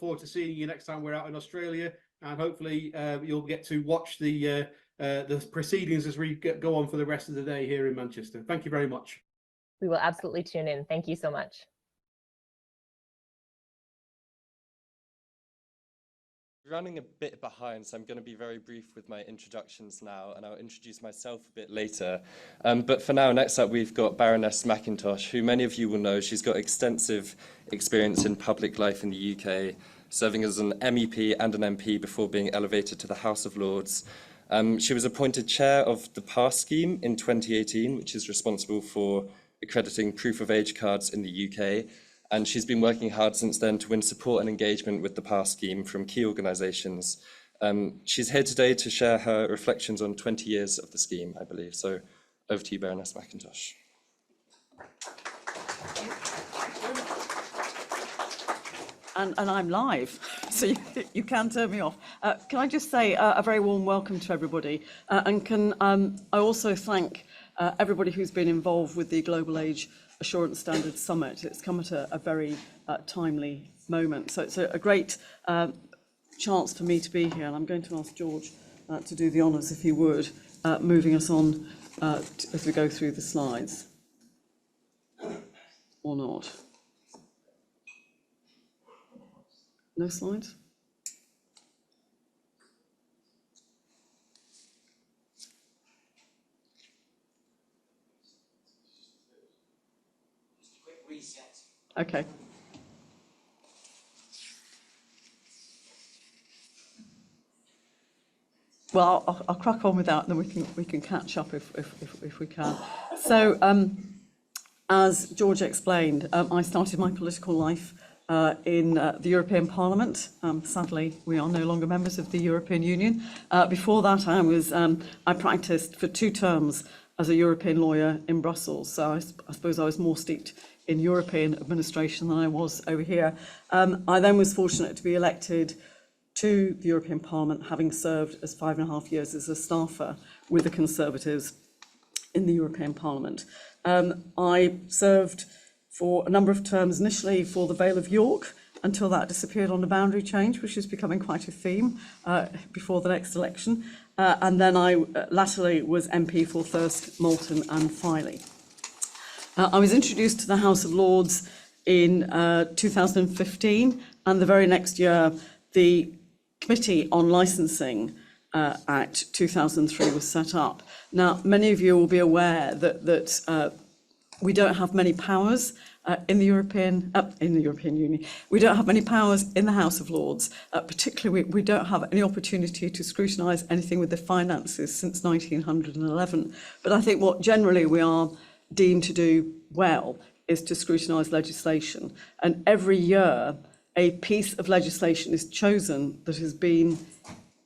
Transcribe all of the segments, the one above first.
forward to seeing you next time we're out in Australia, and hopefully you'll get to watch the proceedings as we go on for the rest of the day here in Manchester. Thank you very much. We will absolutely tune in. Thank you so much. Running a bit behind, so I'm going to be very brief with my introductions now, and I'll introduce myself a bit later. But for now, next up, we've got Baroness McIntosh, who many of you will know. She's got extensive experience in public life in the UK, serving as an MEP and an MP before being elevated to the House of Lords. She was appointed chair of the PASS scheme in 2018, which is responsible for accrediting proof of age cards in the UK. And she's been working hard since then to win support and engagement with the PASS scheme from key organisations. She's here today to share her reflections on 20 years of the scheme, I believe. So over to you, Baroness McIntosh. And I'm live, so you can turn me off. Can I just say a very warm welcome to everybody, and can I also thank everybody who's been involved with the Global Age Assurance Standards Summit. It's come at a very timely moment, so it's a great chance for me to be here, and I'm going to ask George to do the honours, if he would, moving us on as we go through the slides, or not. No slides? Okay. Well, I'll crack on with that, and then we can catch up if we can. So, as George explained, I started my political life in the European Parliament. Sadly, we are no longer members of the European Union. Before that, I practiced for 2 terms as a European lawyer in Brussels. So I suppose I was more steeped in European administration than I was over here. I then was fortunate to be elected to the European Parliament, having served as 5.5 years as a staffer with the Conservatives in the European Parliament. I served for a number of terms, initially for the Vale of York, until that disappeared on the boundary change, which is becoming quite a theme before the next election. And then I latterly was MP for Thirsk, Malton and Filey. I was introduced to the House of Lords in 2015, and the very next year, the Committee on Licensing Act 2003 was set up. Now, many of you will be aware that we don't have many powers in the European Union. We don't have many powers in the House of Lords. Particularly, we don't have any opportunity to scrutinise anything with the finances since 1911. But I think what generally we are deemed to do well is to scrutinise legislation. And every year, a piece of legislation is chosen that has been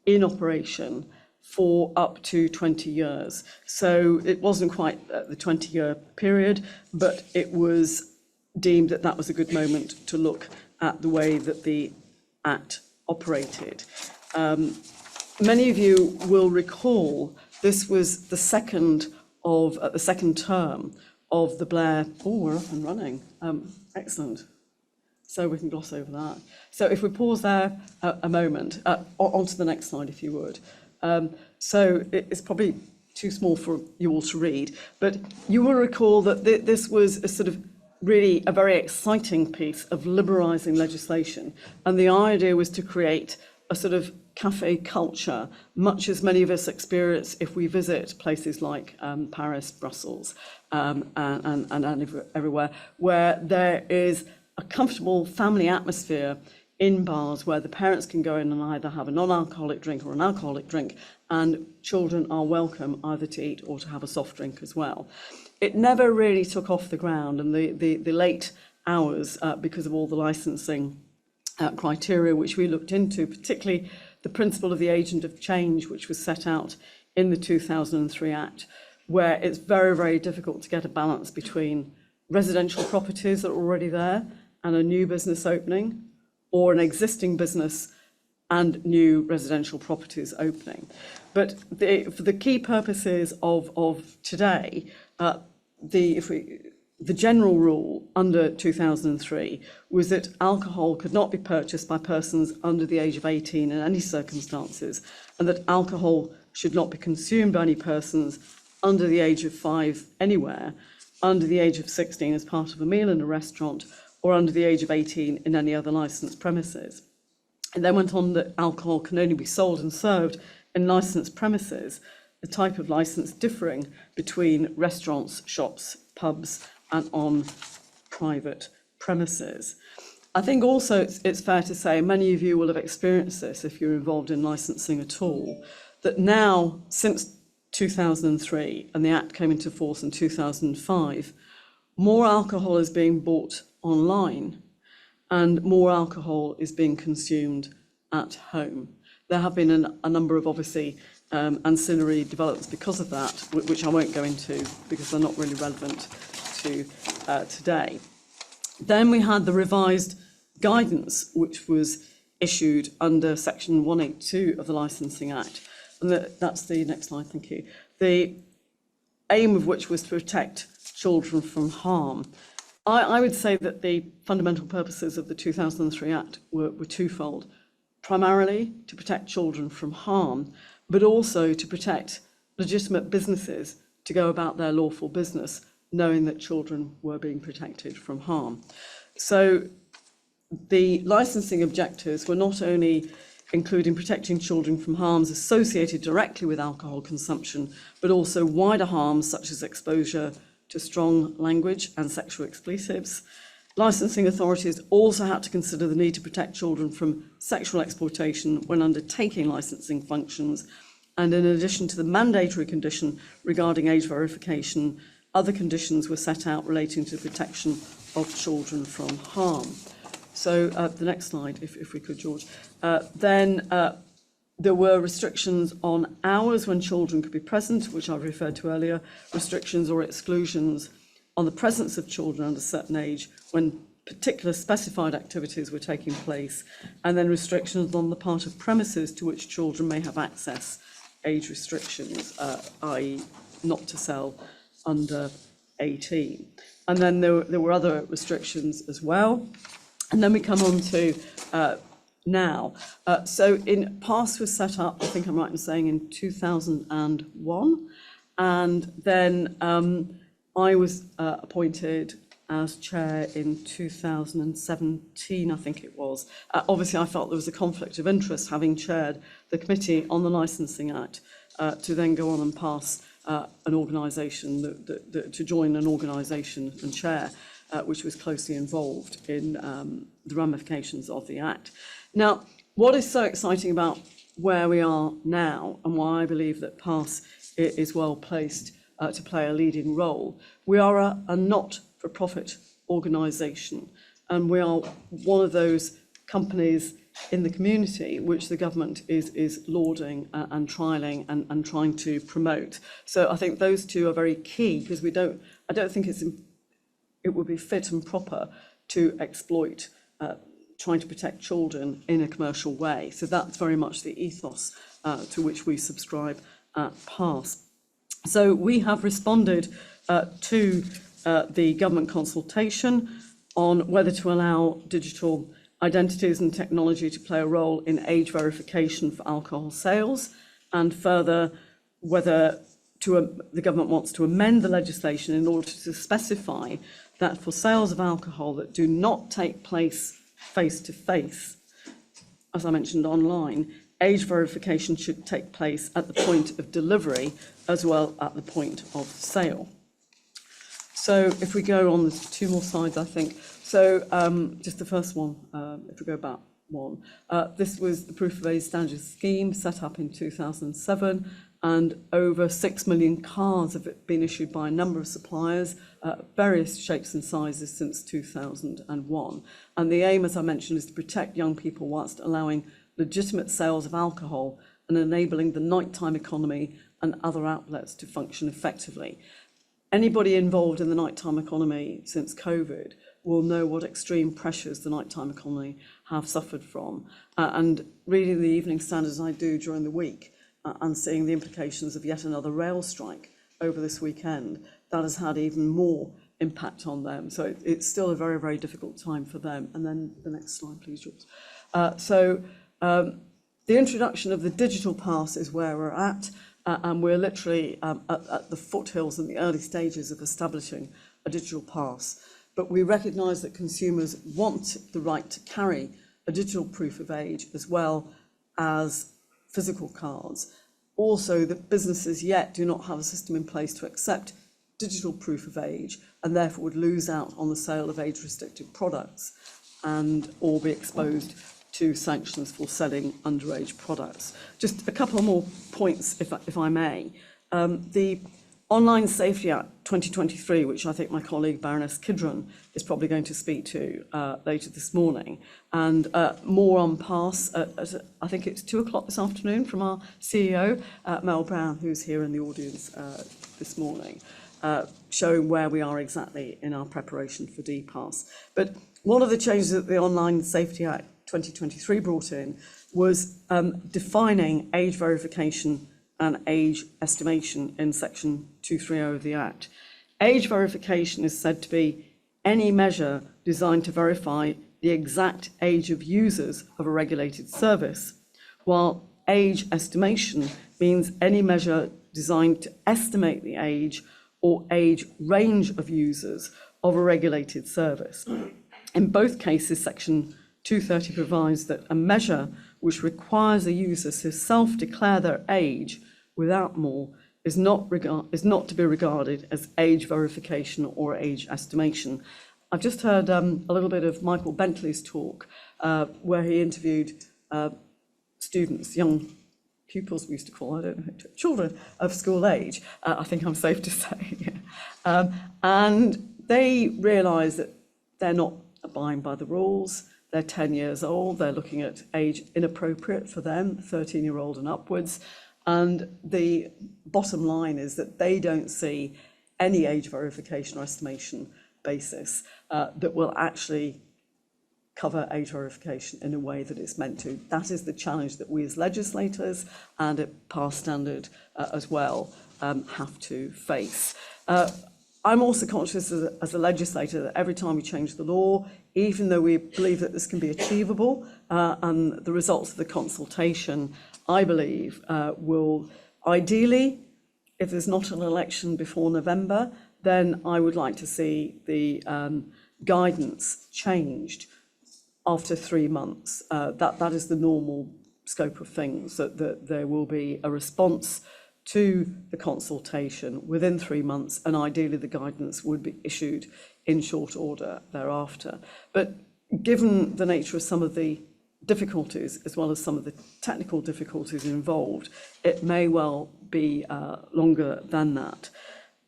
in operation for up to 20 years. So it wasn't quite the 20-year period, but it was deemed that that was a good moment to look at the way that the Act operated. Many of you will recall this was the second term of the Blair. Oh, we're up and running. Excellent. So we can gloss over that. So if we pause there a moment, onto the next slide, if you would. So it's probably too small for you all to read, but you will recall that this was a sort of really a very exciting piece of liberalising legislation. And the idea was to create a sort of cafe culture, much as many of us experience if we visit places like Paris, Brussels, and everywhere, where there is a comfortable family atmosphere in bars where the parents can go in and either have a non-alcoholic drink or an alcoholic drink, and children are welcome either to eat or to have a soft drink as well. It never really took off the ground, and the late hours, because of all the licensing criteria which we looked into, particularly the principle of the agent of change, which was set out in the 2003 Act, where it's very, very difficult to get a balance between residential properties that are already there and a new business opening, or an existing business and new residential properties opening. But the key purposes of today, the the general rule under 2003 was that alcohol could not be purchased by persons under the age of 18 in any circumstances, and that alcohol should not be consumed by any persons under the age of 5 anywhere, under the age of 16 as part of a meal in a restaurant, or under the age of 18 in any other licensed premises. It then went on that alcohol can only be sold and served in licensed premises, the type of license differing between restaurants, shops, pubs, and on private premises. I think also it's fair to say, many of you will have experienced this if you're involved in licensing at all, that now, since 2003, and the Act came into force in 2005, more alcohol is being bought online and more alcohol is being consumed at home. There have been a number of, obviously, ancillary developments because of that, which I won't go into because they're not really relevant to today. Then we had the revised guidance, which was issued under Section 182 of the Licensing Act. And that's the next slide, thank you. The aim of which was to protect children from harm. I would say that the fundamental purposes of the 2003 Act were twofold. Primarily to protect children from harm, but also to protect legitimate businesses to go about their lawful business, knowing that children were being protected from harm. So the licensing objectives were not only including protecting children from harms associated directly with alcohol consumption, but also wider harms such as exposure to strong language and sexual expletives. Licensing authorities also had to consider the need to protect children from sexual exploitation when undertaking licensing functions. And in addition to the mandatory condition regarding age verification, other conditions were set out relating to the protection of children from harm. So the next slide, if we could, George. Then there were restrictions on hours when children could be present, which I referred to earlier, restrictions or exclusions on the presence of children under a certain age when particular specified activities were taking place, and then restrictions on the part of premises to which children may have access, age restrictions, i.e. not to sell under 18. And then there were other restrictions as well. And then we come on to now. So PASS was set up, I think I'm right in saying, in 2001. And then I was appointed as chair in 2017, I think it was. Obviously, I felt there was a conflict of interest having chaired the Committee on the Licensing Act to then go on and pass an organisation, to join an organisation and chair, which was closely involved in the ramifications of the Act. Now, what is so exciting about where we are now, and why I believe that PASS is well placed to play a leading role, we are a not-for-profit organisation, and we are one of those companies in the community which the government is lauding and trialling and trying to promote. So I think those two are very key, because I don't think it would be fit and proper to exploit trying to protect children in a commercial way. So that's very much the ethos to which we subscribe at PASS. So we have responded to the government consultation on whether to allow digital identities and technology to play a role in age verification for alcohol sales, and further whether the government wants to amend the legislation in order to specify that for sales of alcohol that do not take place face-to-face, as I mentioned, online, age verification should take place at the point of delivery as well at the point of sale. So if we go on, there's two more slides, I think. So just the first one, if we go back one. This was the Proof of Age Standard Scheme set up in 2007, and over 6 million cards have been issued by a number of suppliers, various shapes and sizes since 2001. And the aim, as I mentioned, is to protect young people whilst allowing legitimate sales of alcohol and enabling the nighttime economy and other outlets to function effectively. Anybody involved in the nighttime economy since COVID will know what extreme pressures the nighttime economy have suffered from. And reading the Evening Standard as I do during the week, and seeing the implications of yet another rail strike over this weekend, that has had even more impact on them. So it's still a very, very difficult time for them. And then the next slide, please, Jules. The introduction of the digital pass is where we're at, and we're literally at the foothills and the early stages of establishing a digital pass. But we recognise that consumers want the right to carry a digital proof of age as well as physical cards. Also, that businesses yet do not have a system in place to accept digital proof of age and therefore would lose out on the sale of age-restricted products and or be exposed to sanctions for selling underage products. Just a couple more points, if I may. The Online Safety Act 2023, which I think my colleague Baroness Kidron is probably going to speak to later this morning, and more on pass I think it's 2:00 this afternoon from our CEO, Mel Brown, who's here in the audience this morning, showing where we are exactly in our preparation for DPass. But one of the changes that the Online Safety Act 2023 brought in was defining age verification and age estimation in section 230 of the Act. Age verification is said to be any measure designed to verify the exact age of users of a regulated service, while age estimation means any measure designed to estimate the age or age range of users of a regulated service. In both cases, section 230 provides that a measure which requires a user to self-declare their age without more is not to be regarded as age verification or age estimation. I've just heard a little bit of Michael Bentley's talk where he interviewed students, young pupils we used to call, I don't know, children of school age, I think I'm safe to say. And they realise that they're not abiding by the rules. They're 10 years old, they're looking at age inappropriate for them, 13-year-old and upwards. And the bottom line is that they don't see any age verification or estimation basis that will actually cover age verification in a way that it's meant to. That is the challenge that we as legislators and at pass standard as well have to face. I'm also conscious as a legislator that every time we change the law, even though we believe that this can be achievable, and the results of the consultation, I believe, will ideally, if there's not an election before November, then I would like to see the guidance changed after 3 months. That is the normal scope of things, that there will be a response to the consultation within 3 months, and ideally the guidance would be issued in short order thereafter. But given the nature of some of the difficulties, as well as some of the technical difficulties involved, it may well be longer than that.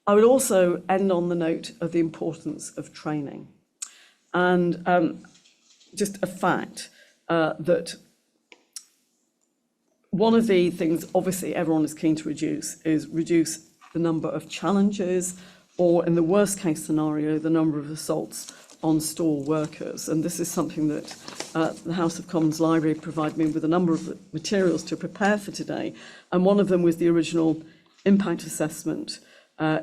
I would also end on the note of the importance of training. And just a fact that one of the things, obviously, everyone is keen to reduce the number of challenges, or in the worst case scenario, the number of assaults on store workers. And this is something that the House of Commons Library provided me with a number of materials to prepare for today. And one of them was the original impact assessment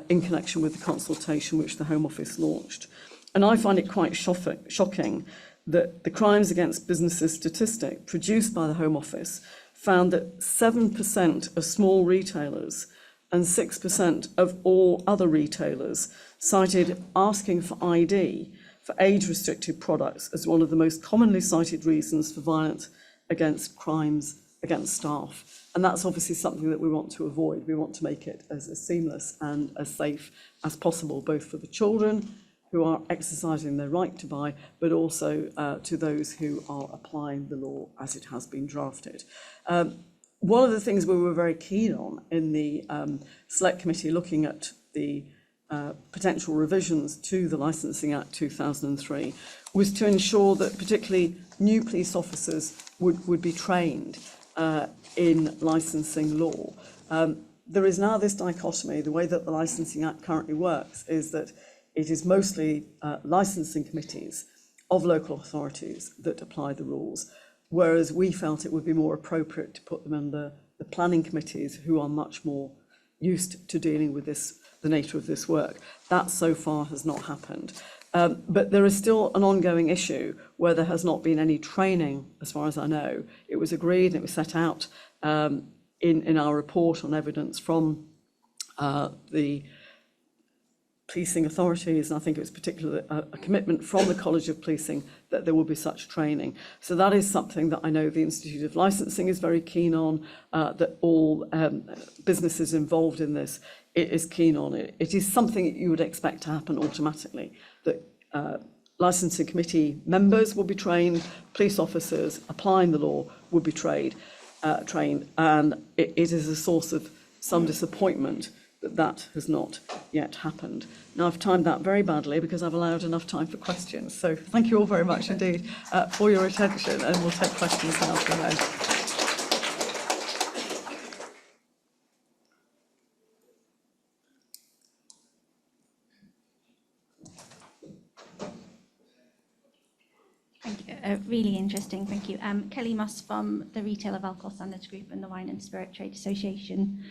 in connection with the consultation which the Home Office launched. And I find it quite shocking that the crimes against businesses statistic produced by the Home Office found that 7% of small retailers and 6% of all other retailers cited asking for ID for age-restricted products as one of the most commonly cited reasons for violence against crimes against staff. And that's obviously something that we want to avoid. We want to make it as seamless and as safe as possible, both for the children who are exercising their right to buy, but also to those who are applying the law as it has been drafted. One of the things we were very keen on in the Select Committee looking at the potential revisions to the Licensing Act 2003 was to ensure that particularly new police officers would be trained in licensing law. There is now this dichotomy. The way that the Licensing Act currently works is that it is mostly licensing committees of local authorities that apply the rules, whereas we felt it would be more appropriate to put them under the planning committees, who are much more used to dealing with this the nature of this work. That so far has not happened. But there is still an ongoing issue where there has not been any training, as far as I know. It was agreed and it was set out in our report on evidence from the policing authorities, and I think it was particularly a commitment from the College of Policing that there will be such training. So that is something that I know the Institute of Licensing is very keen on, that all businesses involved in this is keen on it. It is something that you would expect to happen automatically, that licensing committee members will be trained, police officers applying the law will be trained, and it is a source of some disappointment that has not yet happened. Now, I've timed that very badly because I've allowed enough time for questions. So thank you all very much indeed for your attention, and we'll take questions now from them. Thank you. Really interesting. Thank you. Kelly Moss from the Retail of Alcohol Standards Group and the Wine and Spirit Trade Association.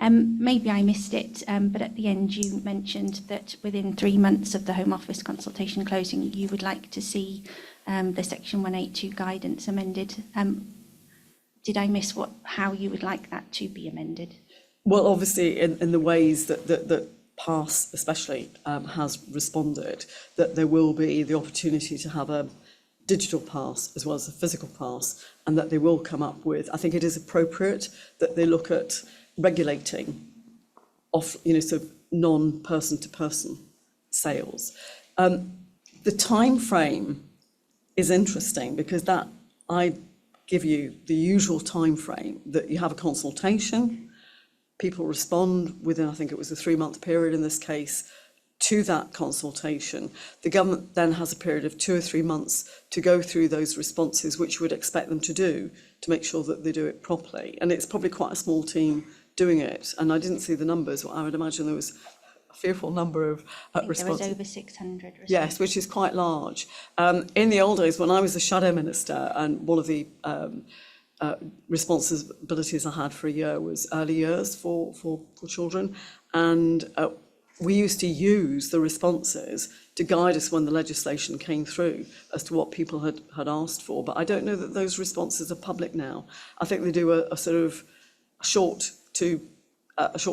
Maybe I missed it, but at the end you mentioned that within 3 months of the Home Office consultation closing, you would like to see the Section 182 guidance amended. Did I miss how you would like that to be amended? Well, obviously, in the ways that PASS especially has responded, that there will be the opportunity to have a digital pass as well as a physical pass, and that they will come up with, I think it is appropriate that they look at regulating off, sort of non-person to person sales. The time frame is interesting because that I give you the usual time frame that you have a consultation, people respond within, I think it was a 3-month period in this case, to that consultation. The government then has a period of 2 or 3 months to go through those responses, which you would expect them to do, to make sure that they do it properly. And it's probably quite a small team doing it. And I didn't see the numbers. I would imagine there was a fearful number of responses. There was over 600 responses. Yes, which is quite large. In the old days, when I was the shadow minister, and one of the responsibilities I had for a year was early years for children, and we used to use the responses to guide us when the legislation came through as to what people had asked for. But I don't know that those responses are public now. I think they do a sort of short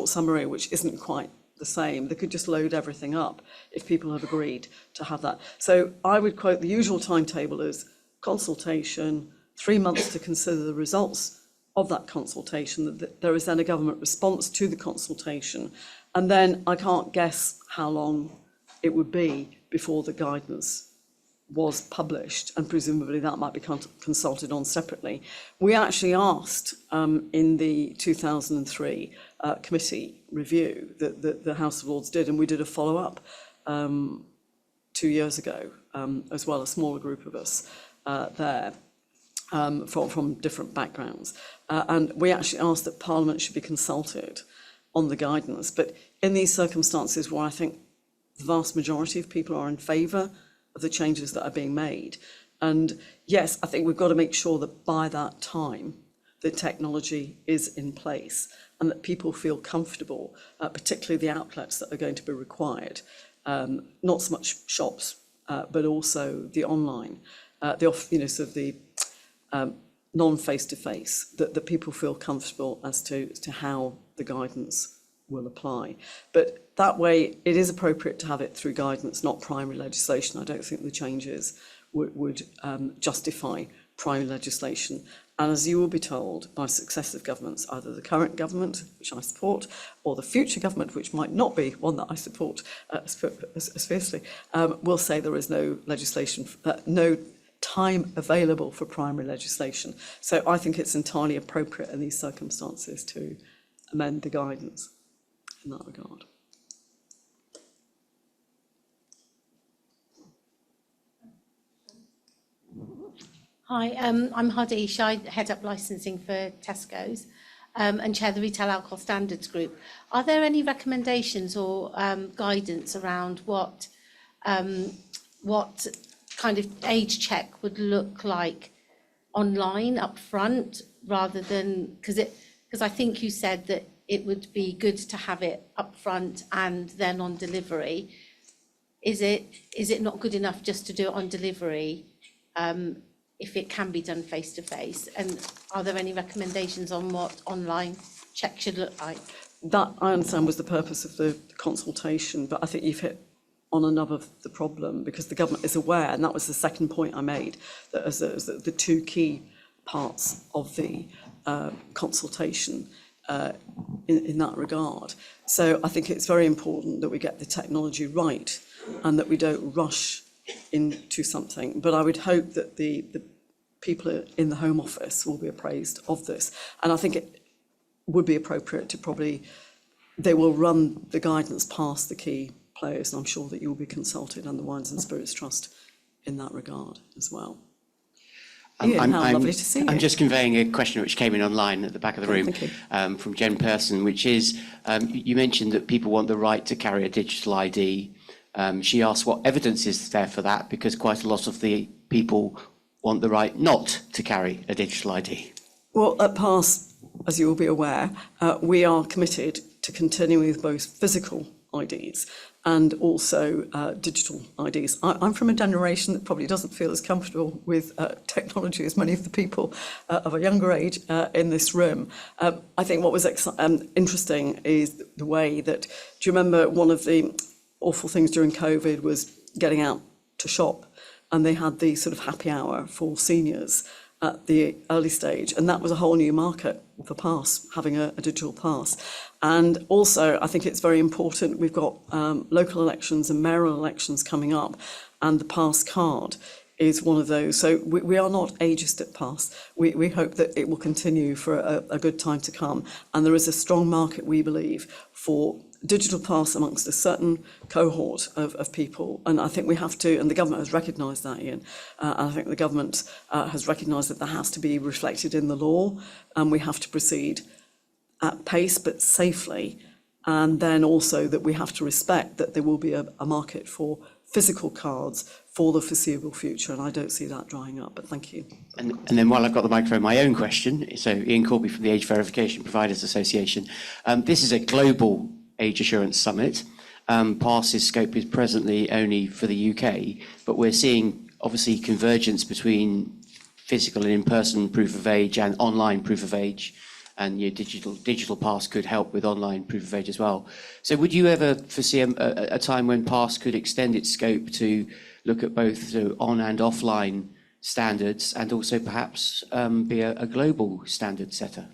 summary, which isn't quite the same. They could just load everything up if people have agreed to have that. So I would quote the usual timetable as consultation, 3 months to consider the results of that consultation, that there is then a government response to the consultation, and then I can't guess how long it would be before the guidance was published, and presumably that might be consulted on separately. We actually asked in the 2003 committee review that the House of Lords did, and we did a follow-up 2 years ago as well, a smaller group of us there. From different backgrounds. And we actually asked that Parliament should be consulted on the guidance. But in these circumstances where I think the vast majority of people are in favour of the changes that are being made, and yes, I think we've got to make sure that by that time the technology is in place and that people feel comfortable, particularly the outlets that are going to be required, not so much shops, but also the online, the non-face-to-face, that people feel comfortable as to how the guidance will apply. But that way, it is appropriate to have it through guidance, not primary legislation. I don't think the changes would justify primary legislation. And as you will be told by successive governments, either the current government, which I support, or the future government, which might not be one that I support as fiercely, will say there is no legislation, no time available for primary legislation. So I think it's entirely appropriate in these circumstances to amend the guidance in that regard. Hi, I'm Hadish. I head up licensing for Tesco's and chair the Retail Alcohol Standards Group. Are there any recommendations or guidance around what kind of age check would look like online up front, rather than, because I think you said that it would be good to have it up front and then on delivery. Is it not good enough just to do it on delivery if it can be done face to face? And are there any recommendations on what online checks should look like? That, I understand, was the purpose of the consultation, but I think you've hit on another of the problem, because the government is aware, and that was the second point I made, that as the two key parts of the consultation in that regard. So I think it's very important that we get the technology right and that we don't rush into something. But I would hope that the people in the Home Office will be appraised of this. And I think it would be appropriate to probably, they will run the guidance past the key players, and I'm sure that you will be consulted, and the Wines and Spirits Trust in that regard as well. Ian, how lovely to see you. I'm just conveying a question which came in online at the back of the room from Jen Person, which is, you mentioned that people want the right to carry a digital ID. She asked what evidence is there for that, because quite a lot of the people want the right not to carry a digital ID. Well, at PASS, as you will be aware, we are committed to continuing with both physical IDs and also digital IDs. I'm from a generation that probably doesn't feel as comfortable with technology as many of the people of a younger age in this room. I think what was interesting is the way that, do you remember one of the awful things during COVID was getting out to shop, and they had the sort of happy hour for seniors at the early stage, and that was a whole new market for PASS, having a digital pass. And also, I think it's very important, we've got local elections and mayoral elections coming up, and the PASS card is one of those. So we are not ageist at PASS. We hope that it will continue for a good time to come, and there is a strong market, we believe, for digital pass amongst a certain cohort of people, and I think we have to, and the government has recognised that, Ian, and I think the government has recognised that that has to be reflected in the law, and we have to proceed at pace but safely, and then also that we have to respect that there will be a market for physical cards for the foreseeable future, and I don't see that drying up, but thank you. And then while I've got the microphone, my own question. So Ian Corby from the Age Verification Providers Association. This is a global Age Assurance Summit. PASS's scope is presently only for the UK, but we're seeing obviously convergence between physical and in-person proof of age and online proof of age, and your digital pass could help with online proof of age as well. So would you ever foresee a time when PASS could extend its scope to look at both on and offline standards, and also perhaps be a global standard setter?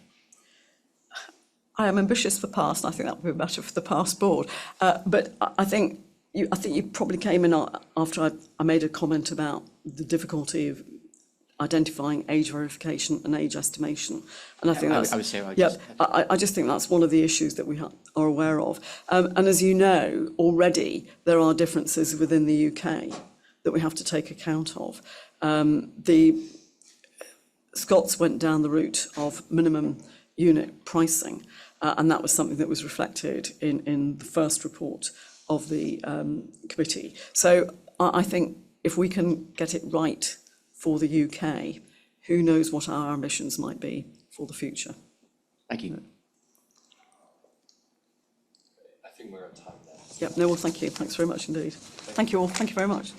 I am ambitious for PASS, and I think that would be better for the PASS board. But I think you probably came in after I made a comment about the difficulty of identifying age verification and age estimation, and I think that's. I would say. I just think that's one of the issues that we are aware of. And as you know, already there are differences within the UK that we have to take account of. The Scots went down the route of minimum unit pricing, and that was something that was reflected in the first report of the committee. So I think if we can get it right for the UK, who knows what our ambitions might be for the future. Thank you. I think we're at time now. Yep, no, well, thank you. Thanks very much indeed. Thank you all. Thank you very much.